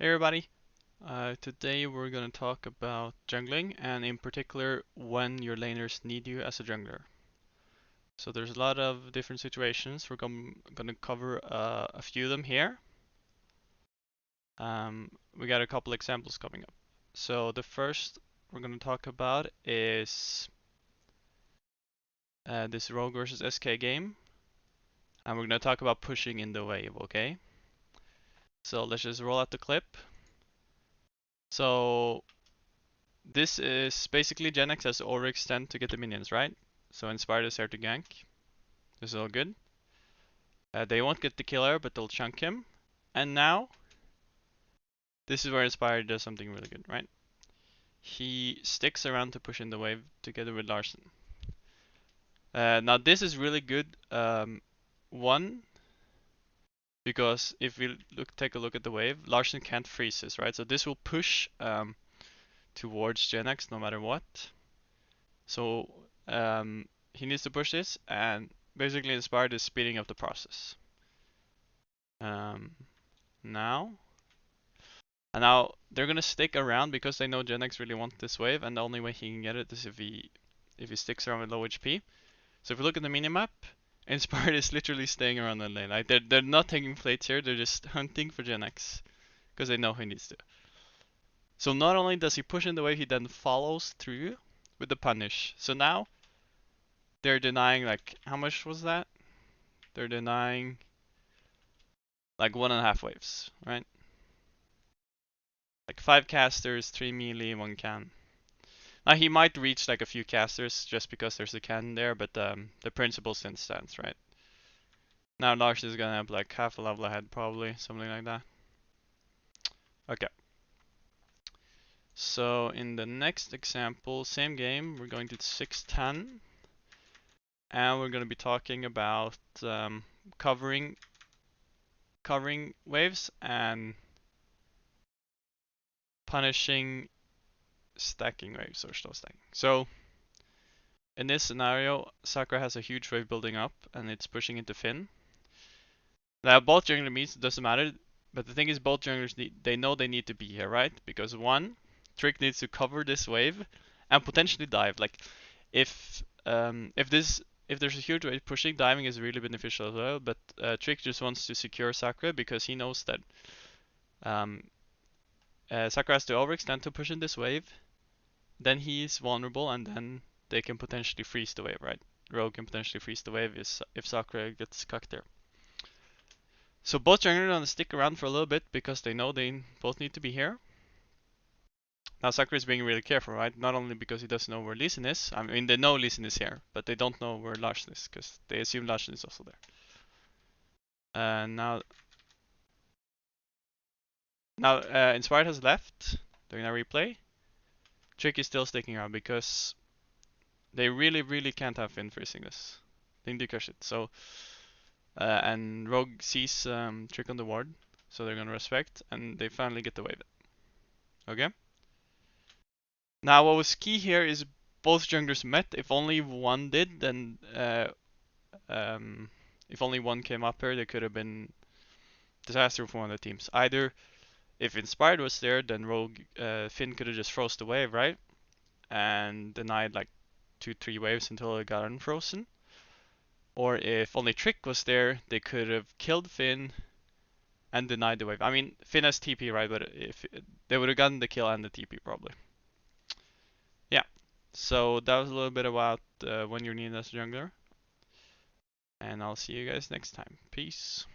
Hey everybody, today we're going to talk about jungling and in particular when your laners need you as a jungler. So there's a lot of different situations. We're going to cover a few of them here. We got a couple examples coming up. So the first we're going to talk about is this Rogue versus SK game. And we're going to talk about pushing in the wave, okay? So let's just roll out the clip. So this is basically Gen X has overextend to get the minions, right? So Inspired is here to gank. This is all good. They won't get the killer, but they'll chunk him. And now, this is where Inspired does something really good, right? He sticks around to push in the wave together with Larson. Now this is really good. One, because if we take a look at the wave, Larson can't freeze this, right? So this will push towards Gen X no matter what. So he needs to push this, and basically Inspired is speeding up the process. Now they're gonna stick around because they know Gen X really wants this wave, and the only way he can get it is if he sticks around with low HP. So if we look at the minimap, Inspired is literally staying around the lane. Like they're not taking plates here, they're just hunting for Gen X because they know he needs to. So not only does he push in the wave, he then follows through with the punish. So now they're denying, like, how much was that? They're denying like 1.5 waves, right? Like 5 casters, 3 melee, 1 can. Now he might reach like a few casters just because there's a cannon there, but the principle still stands, right? Now Lars is gonna have like half a level ahead probably, something like that. Okay. So in the next example, same game, we're going to 610. And we're gonna be talking about covering waves and punishing stacking waves or slow stacking. So in this scenario, Sakura has a huge wave building up and it's pushing into Finn. Now both jungler meets, it doesn't matter, but the thing is both junglers they know they need to be here, right? Because one, Trick needs to cover this wave and potentially dive. Like if there's a huge wave pushing, diving is really beneficial as well, but Trick just wants to secure Sakura because he knows that um, Sakura has to overextend to push in this wave, then he's vulnerable and then they can potentially freeze the wave, right? Rogue can potentially freeze the wave if Sakura gets cucked there. So both junglers are gonna stick around for a little bit because they know they both need to be here. Now Sakura is being really careful, right? Not only because he doesn't know where Lee Sin is, I mean they know Lee Sin is here, but they don't know where Larsen is because they assume Larsen is also there. Now Inspired has left, doing a replay. Trick is still sticking around because they really can't have Finn freezing this. They need to crush it. So and Rogue sees Trick on the ward, so they're gonna respect, and they finally get the wave. Okay. Now what was key here is both junglers met. If only one did, then if only one came up here, there could have been disaster for one of the teams. Either if Inspired was there, then Rogue Finn could have just froze the wave, right? And denied like 2-3 waves until it got unfrozen. Or if only Trick was there, they could have killed Finn and denied the wave. I mean, Finn has TP, right? But if they would have gotten the kill and the TP probably. Yeah. So that was a little bit about when you're needed as a jungler. And I'll see you guys next time. Peace.